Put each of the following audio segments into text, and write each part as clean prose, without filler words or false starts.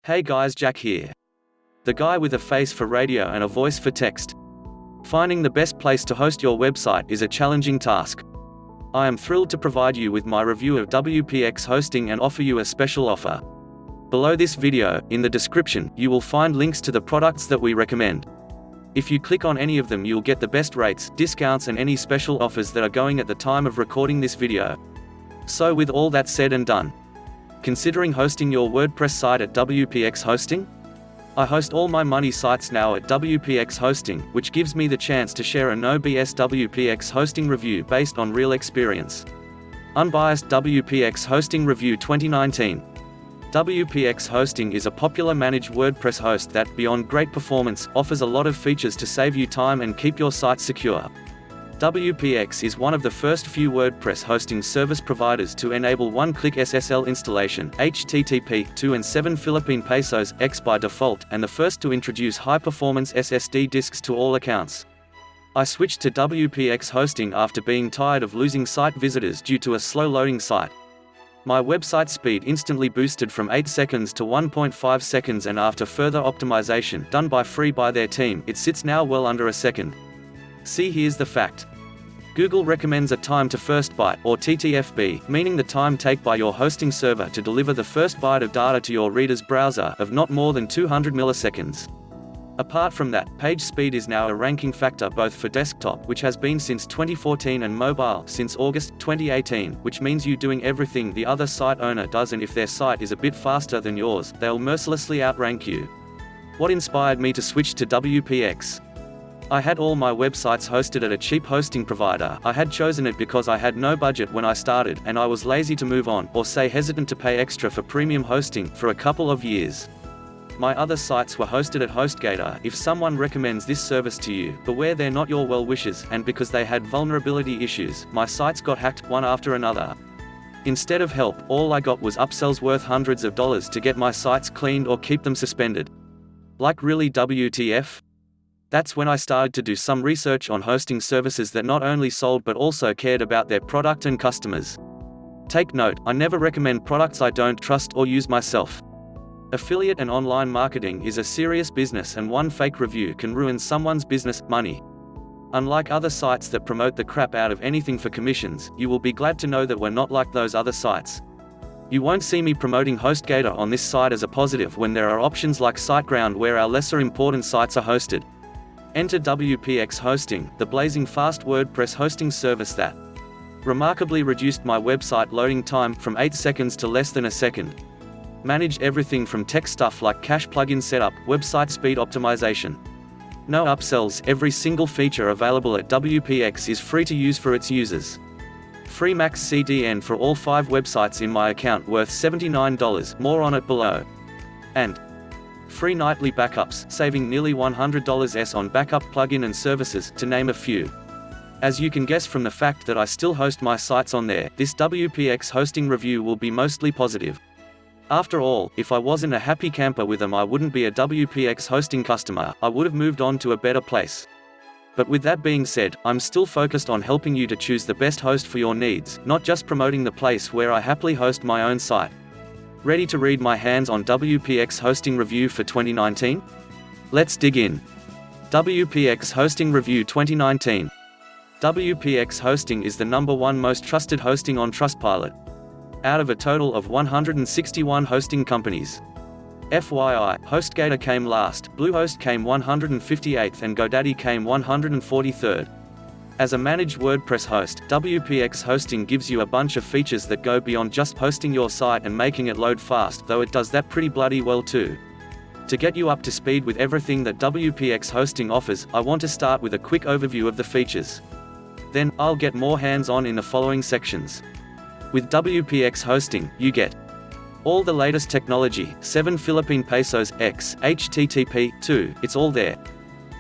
Hey guys, Jack here. The guy with a face for radio and a voice for text. Finding the best place to host your website is a challenging task. I am thrilled to provide you with my review of WPX Hosting and offer you a special offer. Below this video, in the description, you will find links to the products that we recommend. If you click on any of them, you'll get the best rates, discounts and any special offers that are going at the time of recording this video. So with all that said and done, considering hosting your WordPress site at WPX Hosting? I host all my money sites now at WPX Hosting, which gives me the chance to share a no-BS WPX Hosting review based on real experience. Unbiased WPX Hosting Review 2019. WPX Hosting is a popular managed WordPress host that, beyond great performance, offers a lot of features to save you time and keep your site secure. WPX is one of the first few WordPress hosting service providers to enable one-click SSL installation, HTTP 2 and 7 Philippine pesos X by default, and the first to introduce high-performance SSD disks to all accounts. I switched to WPX Hosting after being tired of losing site visitors due to a slow loading site. My website speed instantly boosted from 8 seconds to 1.5 seconds, and after further optimization done by their team, it sits now well under a second. See, here's the fact. Google recommends a time to first byte, or TTFB, meaning the time taken by your hosting server to deliver the first byte of data to your reader's browser, of not more than 200 milliseconds. Apart from that, page speed is now a ranking factor both for desktop, which has been since 2014, and mobile, since August 2018, which means you doing everything the other site owner does, and if their site is a bit faster than yours, they'll mercilessly outrank you. What inspired me to switch to WPX? I had all my websites hosted at a cheap hosting provider. I had chosen it because I had no budget when I started, and I was lazy to move on, or say hesitant to pay extra for premium hosting, for a couple of years. My other sites were hosted at HostGator. If someone recommends this service to you, beware, they're not your well-wishers, and because they had vulnerability issues, my sites got hacked, one after another. Instead of help, all I got was upsells worth hundreds of dollars to get my sites cleaned or keep them suspended. Like, really, WTF? That's when I started to do some research on hosting services that not only sold but also cared about their product and customers. Take note, I never recommend products I don't trust or use myself. Affiliate and online marketing is a serious business, and one fake review can ruin someone's business, money. Unlike other sites that promote the crap out of anything for commissions, you will be glad to know that we're not like those other sites. You won't see me promoting HostGator on this site as a positive when there are options like SiteGround where our lesser important sites are hosted. Enter WPX Hosting, the blazing fast WordPress hosting service that remarkably reduced my website loading time from 8 seconds to less than a second. Managed everything from tech stuff like cache plugin setup, website speed optimization. No upsells, every single feature available at WPX is free to use for its users. Free max CDN for all 5 websites in my account worth $79, more on it below. And free nightly backups, saving nearly $100 on backup plugin and services, to name a few. As you can guess from the fact that I still host my sites on there, this WPX hosting review will be mostly positive. After all, if I wasn't a happy camper with them, I wouldn't be a WPX hosting customer, I would have moved on to a better place. But with that being said, I'm still focused on helping you to choose the best host for your needs, not just promoting the place where I happily host my own site. Ready to read my hands-on WPX hosting review for 2019? Let's dig in. WPX Hosting Review 2019. WPX Hosting is the #1 most trusted hosting on Trustpilot, out of a total of 161 hosting companies. FYI, HostGator came last, Bluehost came 158th, and GoDaddy came 143rd. As a managed WordPress host, WPX Hosting gives you a bunch of features that go beyond just hosting your site and making it load fast, though it does that pretty bloody well too. To get you up to speed with everything that WPX Hosting offers, I want to start with a quick overview of the features. Then, I'll get more hands-on in the following sections. With WPX Hosting, you get all the latest technology, 7 Philippine pesos X, HTTP 2, it's all there.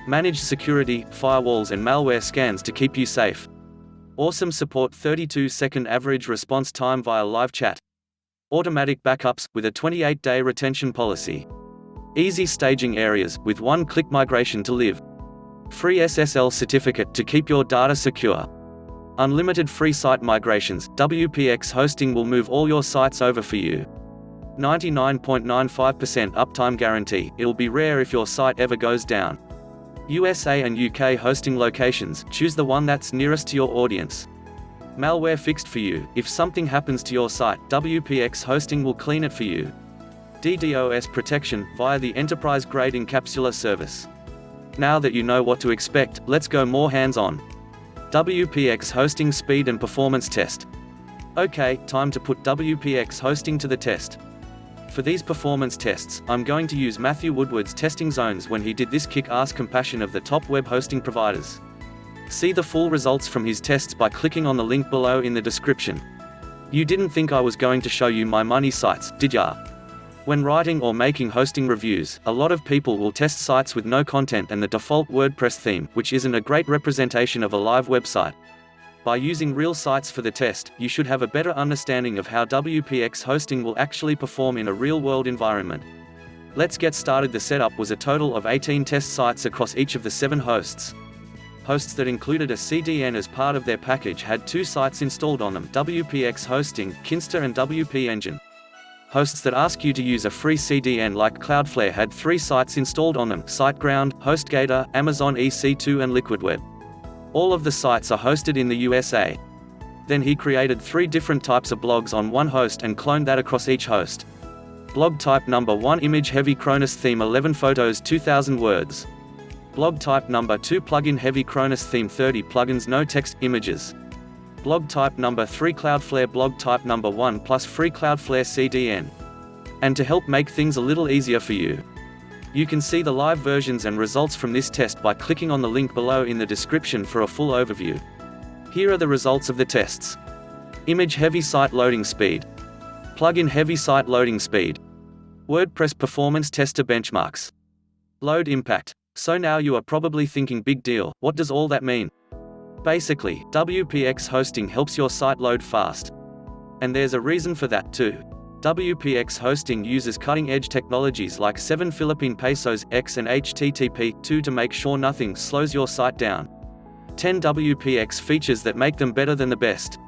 Managed security, firewalls and malware scans to keep you safe. Awesome support, 32-second average response time via live chat. Automatic backups, with a 28-day retention policy. Easy staging areas, with one-click migration to live. Free SSL certificate to keep your data secure. Unlimited free site migrations, WPX Hosting will move all your sites over for you. 99.95% uptime guarantee. It'll be rare if your site ever goes down. USA and UK hosting locations, choose the one that's nearest to your audience. Malware fixed for you. If something happens to your site, WPX Hosting will clean it for you. DDoS protection, via the enterprise-grade encapsular service. Now that you know what to expect, let's go more hands-on. WPX Hosting speed and performance test. Okay, time to put WPX Hosting to the test. For these performance tests, I'm going to use Matthew Woodward's testing zones when he did this kick-ass comparison of the top web hosting providers. See the full results from his tests by clicking on the link below in the description. You didn't think I was going to show you my money sites, did ya? When writing or making hosting reviews, a lot of people will test sites with no content and the default WordPress theme, which isn't a great representation of a live website. By using real sites for the test, you should have a better understanding of how WPX Hosting will actually perform in a real-world environment. Let's get started. The setup was a total of 18 test sites across each of the 7 hosts. Hosts that included a CDN as part of their package had 2 sites installed on them: WPX Hosting, Kinsta and WP Engine. Hosts that ask you to use a free CDN like Cloudflare had 3 sites installed on them: SiteGround, HostGator, Amazon EC2 and LiquidWeb. All of the sites are hosted in the USA. Then he created 3 different types of blogs on one host and cloned that across each host. Blog type number 1 image heavy Cronus theme 11 photos 2000 words. Blog type number 2 plugin heavy Cronus theme 30 plugins no text, images. Blog type number 3 Cloudflare blog type number 1 plus free Cloudflare CDN. And to help make things a little easier for you, you can see the live versions and results from this test by clicking on the link below in the description for a full overview. Here are the results of the tests. Image heavy site loading speed. Plugin heavy site loading speed. WordPress performance tester benchmarks. Load impact. So now you are probably thinking, big deal, what does all that mean? Basically, WPX Hosting helps your site load fast. And there's a reason for that too. WPX Hosting uses cutting-edge technologies like 7 Philippine pesos, X and HTTP2 to make sure nothing slows your site down. 10 WPX features that make them better than the best.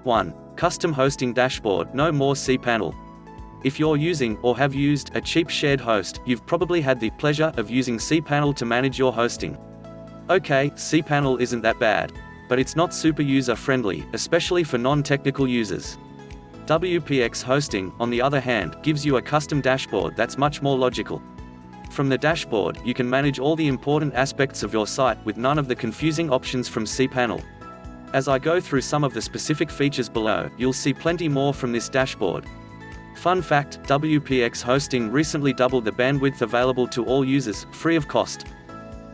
1. Custom hosting dashboard, no more cPanel. If you're using, or have used, a cheap shared host, you've probably had the pleasure of using cPanel to manage your hosting. Okay, cPanel isn't that bad, but it's not super user-friendly, especially for non-technical users. WPX Hosting, on the other hand, gives you a custom dashboard that's much more logical. From the dashboard, you can manage all the important aspects of your site with none of the confusing options from cPanel. As I go through some of the specific features below, you'll see plenty more from this dashboard. Fun fact, WPX Hosting recently doubled the bandwidth available to all users, free of cost.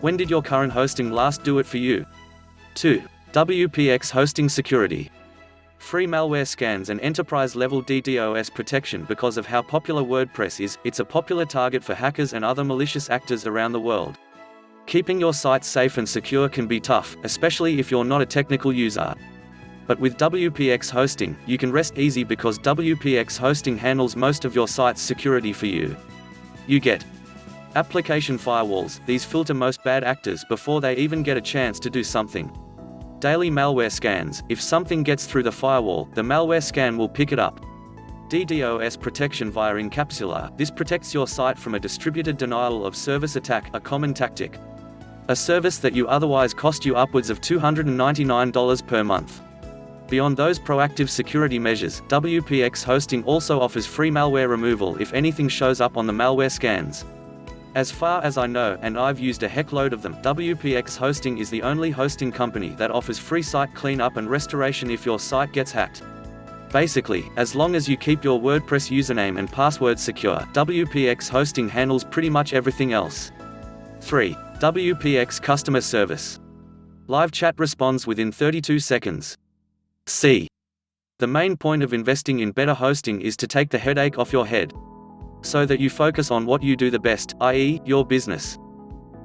When did your current hosting last do it for you? 2. WPX Hosting security. Free malware scans and enterprise-level DDoS protection. Because of how popular WordPress is, it's a popular target for hackers and other malicious actors around the world. Keeping your site safe and secure can be tough, especially if you're not a technical user. But with WPX Hosting, you can rest easy because WPX Hosting handles most of your site's security for you. You get application firewalls. These filter most bad actors before they even get a chance to do something. Daily malware scans. If something gets through the firewall, the malware scan will pick it up. DDoS protection via encapsular. This protects your site from a distributed denial of service attack, a common tactic. A service that you otherwise cost you upwards of $299 per month. Beyond those proactive security measures, WPX Hosting also offers free malware removal if anything shows up on the malware scans. As far as I know, and I've used a heckload of them, WPX Hosting is the only hosting company that offers free site cleanup and restoration if your site gets hacked. Basically, as long as you keep your WordPress username and password secure, WPX Hosting handles pretty much everything else. 3. WPX Customer Service. Live chat responds within 32 seconds. C. The main point of investing in better hosting is to take the headache off your head, so that you focus on what you do the best, i.e., your business.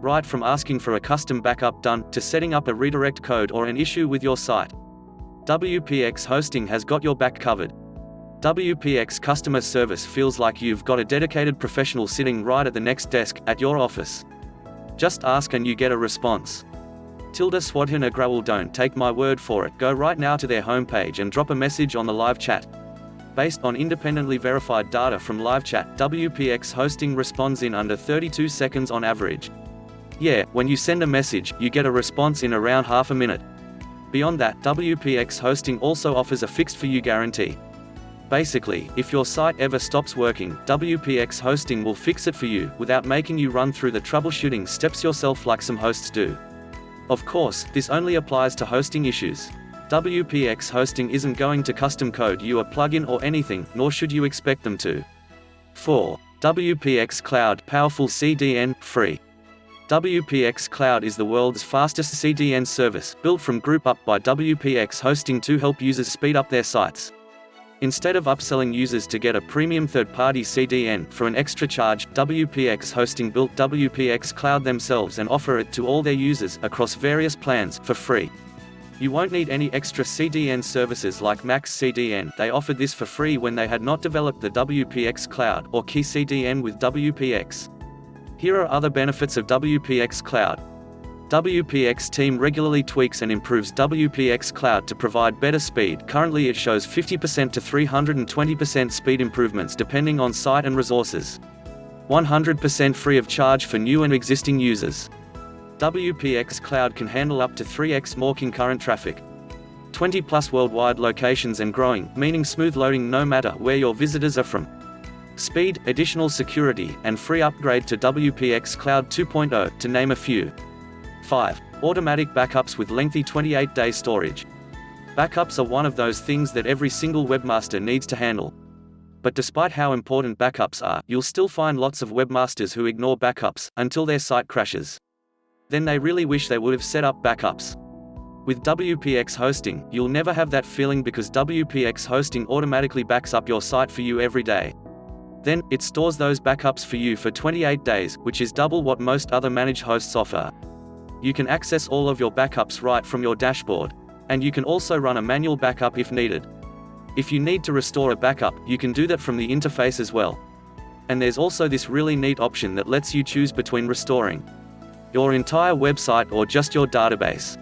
Right from asking for a custom backup done, to setting up a redirect code or an issue with your site, WPX Hosting has got your back covered. WPX Customer Service feels like you've got a dedicated professional sitting right at the next desk, at your office. Just ask and you get a response. Swadhana Grawal. Don't take my word for it, go right now to their homepage and drop a message on the live chat. Based on independently verified data from live chat, WPX Hosting responds in under 32 seconds on average. Yeah, when you send a message, you get a response in around half a minute. Beyond that, WPX Hosting also offers a fixed-for-you guarantee. Basically, if your site ever stops working, WPX Hosting will fix it for you, without making you run through the troubleshooting steps yourself like some hosts do. Of course, this only applies to hosting issues. WPX Hosting isn't going to custom code you a plugin or anything, nor should you expect them to. 4. WPX Cloud Powerful CDN, free. WPX Cloud is the world's fastest CDN service, built from group up by WPX Hosting to help users speed up their sites. Instead of upselling users to get a premium third-party CDN for an extra charge, WPX Hosting built WPX Cloud themselves and offer it to all their users, across various plans, for free. You won't need any extra CDN services like Max CDN. They offered this for free when they had not developed the WPX Cloud, or Key CDN with WPX. Here are other benefits of WPX Cloud. WPX team regularly tweaks and improves WPX Cloud to provide better speed. Currently it shows 50% to 320% speed improvements depending on site and resources. 100% free of charge for new and existing users. WPX Cloud can handle up to 3x more concurrent traffic. 20+ worldwide locations and growing, meaning smooth loading no matter where your visitors are from. Speed, additional security, and free upgrade to WPX Cloud 2.0, to name a few. 5. Automatic backups with lengthy 28-day storage. Backups are one of those things that every single webmaster needs to handle. But despite how important backups are, you'll still find lots of webmasters who ignore backups, until their site crashes. Then they really wish they would have set up backups. With WPX Hosting, you'll never have that feeling because WPX Hosting automatically backs up your site for you every day. Then, it stores those backups for you for 28 days, which is double what most other managed hosts offer. You can access all of your backups right from your dashboard. And you can also run a manual backup if needed. If you need to restore a backup, you can do that from the interface as well. And there's also this really neat option that lets you choose between restoring your entire website or just your database.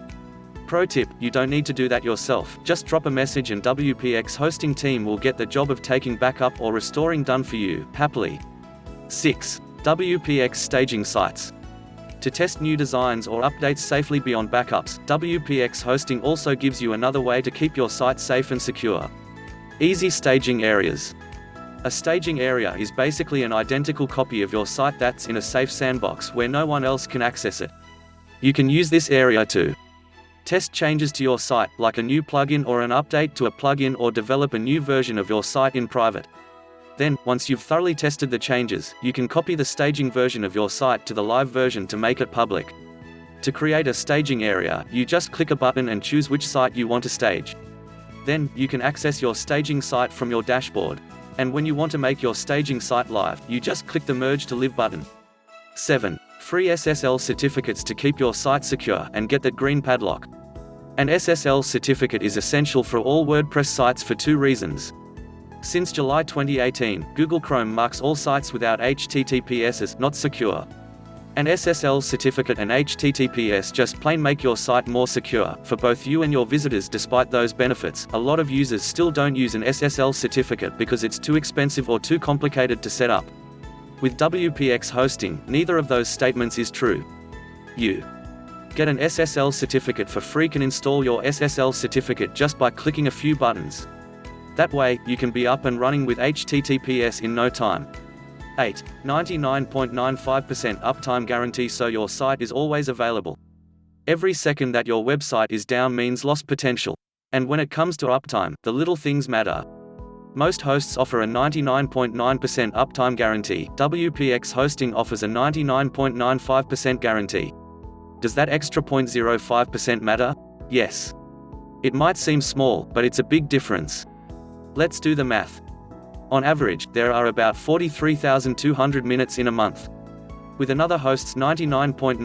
Pro tip, you don't need to do that yourself, just drop a message and WPX Hosting team will get the job of taking backup or restoring done for you, happily. 6. WPX staging sites. To test new designs or updates safely beyond backups, WPX Hosting also gives you another way to keep your site safe and secure. Easy staging areas. A staging area is basically an identical copy of your site that's in a safe sandbox where no one else can access it. You can use this area to test changes to your site, like a new plugin or an update to a plugin, or develop a new version of your site in private. Then, once you've thoroughly tested the changes, you can copy the staging version of your site to the live version to make it public. To create a staging area, you just click a button and choose which site you want to stage. Then, you can access your staging site from your dashboard. And when you want to make your staging site live, you just click the Merge to Live button. 7. Free SSL certificates to keep your site secure and get that green padlock. An SSL certificate is essential for all WordPress sites for two reasons. Since July 2018, Google Chrome marks all sites without HTTPS as not secure. An SSL certificate and HTTPS just plain make your site more secure, for both you and your visitors. Despite those benefits, a lot of users still don't use an SSL certificate because it's too expensive or too complicated to set up. With WPX Hosting, neither of those statements is true. You get an SSL certificate for free. Can install your SSL certificate just by clicking a few buttons. That way, you can be up and running with HTTPS in no time. 8. 99.95% uptime guarantee, so your site is always available. Every second that your website is down means lost potential. And when it comes to uptime, the little things matter. Most hosts offer a 99.9% uptime guarantee. WPX Hosting offers a 99.95% guarantee. Does that extra 0.05% matter? Yes. It might seem small, but it's a big difference. Let's do the math. On average, there are about 43,200 minutes in a month. With another host's 99.9%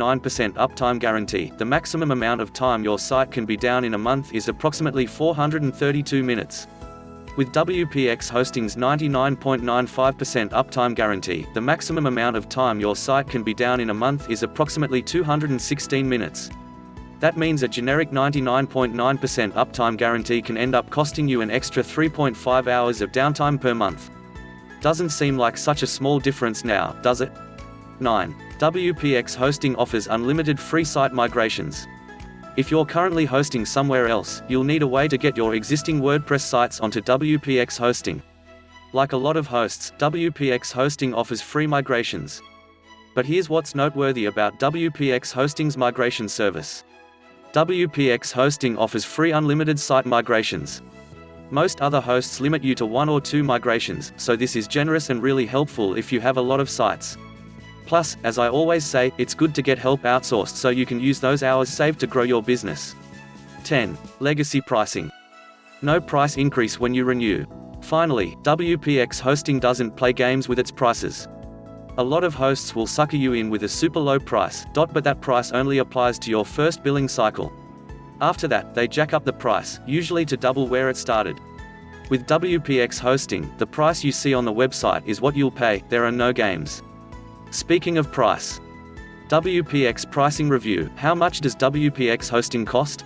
uptime guarantee, the maximum amount of time your site can be down in a month is approximately 432 minutes. With WPX Hosting's 99.95% uptime guarantee, the maximum amount of time your site can be down in a month is approximately 216 minutes. That means a generic 99.9% uptime guarantee can end up costing you an extra 3.5 hours of downtime per month. Doesn't seem like such a small difference now, does it? 9. WPX Hosting offers unlimited free site migrations. If you're currently hosting somewhere else, you'll need a way to get your existing WordPress sites onto WPX Hosting. Like a lot of hosts, WPX Hosting offers free migrations. But here's what's noteworthy about WPX Hosting's migration service. WPX Hosting offers free unlimited site migrations. Most other hosts limit you to 1 or 2 migrations, so this is generous and really helpful if you have a lot of sites. Plus, as I always say, it's good to get help outsourced so you can use those hours saved to grow your business. 10. Legacy pricing. No price increase when you renew. Finally, WPX Hosting doesn't play games with its prices. A lot of hosts will sucker you in with a super low price, but that price only applies to your first billing cycle. After that, they jack up the price, usually to double where it started. With WPX Hosting, the price you see on the website is what you'll pay, there are no games. Speaking of price, WPX pricing review. How much does WPX Hosting cost?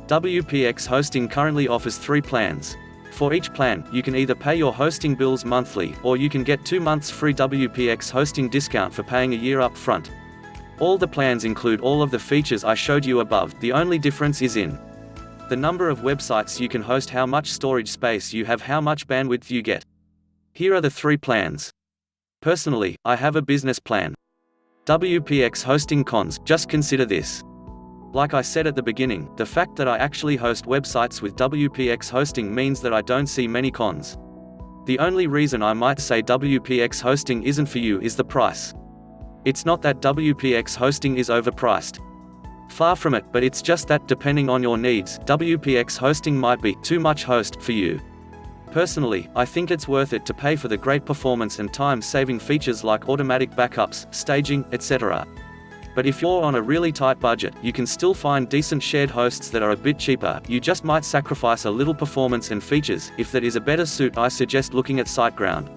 WPX Hosting currently offers 3 plans. For each plan, you can either pay your hosting bills monthly, or you can get 2 months free WPX Hosting discount for paying a year up front. All the plans include all of the features I showed you above, the only difference is in the number of websites you can host, how much storage space you have, how much bandwidth you get. Here are the 3 plans. Personally, I have a business plan. WPX Hosting cons, just consider this. Like I said at the beginning, the fact that I actually host websites with WPX Hosting means that I don't see many cons. The only reason I might say WPX Hosting isn't for you is the price. It's not that WPX Hosting is overpriced. Far from it, but it's just that depending on your needs, WPX Hosting might be too much host for you. Personally, I think it's worth it to pay for the great performance and time-saving features like automatic backups, staging, etc. But if you're on a really tight budget, you can still find decent shared hosts that are a bit cheaper. You just might sacrifice a little performance and features. If that is a better suit, I suggest looking at SiteGround.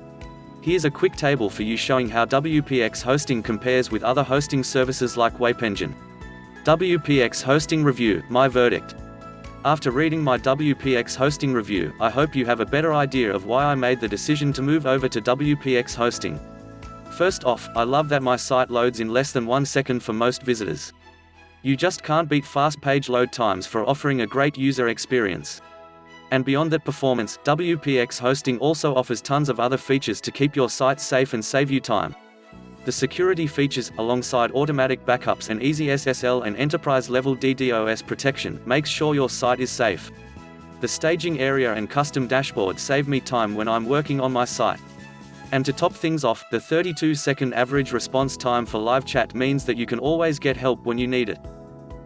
Here's a quick table for you showing how WPX Hosting compares with other hosting services like WapeEngine. WPX Hosting Review, my verdict. After reading my WPX Hosting review, I hope you have a better idea of why I made the decision to move over to WPX Hosting. First off, I love that my site loads in less than 1 second for most visitors. You just can't beat fast page load times for offering a great user experience. And beyond that performance, WPX Hosting also offers tons of other features to keep your site safe and save you time. The security features, alongside automatic backups and easy SSL and enterprise-level DDoS protection, makes sure your site is safe. The staging area and custom dashboard save me time when I'm working on my site. And to top things off, the 32-second average response time for live chat means that you can always get help when you need it.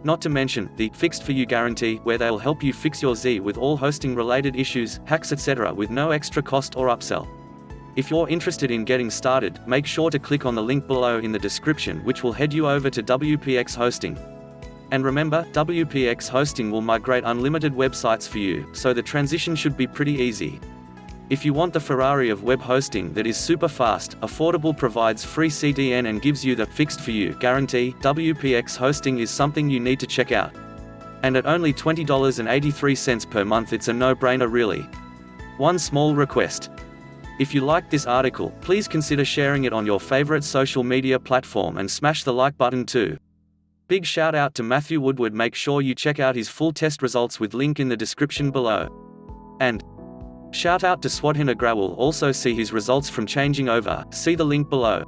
Not to mention, the Fixed For You guarantee, where they'll help you fix your Z with all hosting-related issues, hacks etc. with no extra cost or upsell. If you're interested in getting started, make sure to click on the link below in the description, which will head you over to WPX Hosting. And remember, WPX Hosting will migrate unlimited websites for you, so the transition should be pretty easy. If you want the Ferrari of web hosting that is super fast, affordable, provides free CDN and gives you the Fixed For You guarantee, WPX Hosting is something you need to check out. And at only $20.83 per month, it's a no-brainer really. One small request. If you liked this article, please consider sharing it on your favorite social media platform and smash the like button too. Big shout out to Matthew Woodward. Make sure you check out his full test results with link in the description below. And shout out to Swadhin Agrawal, also see his results from changing over, see the link below.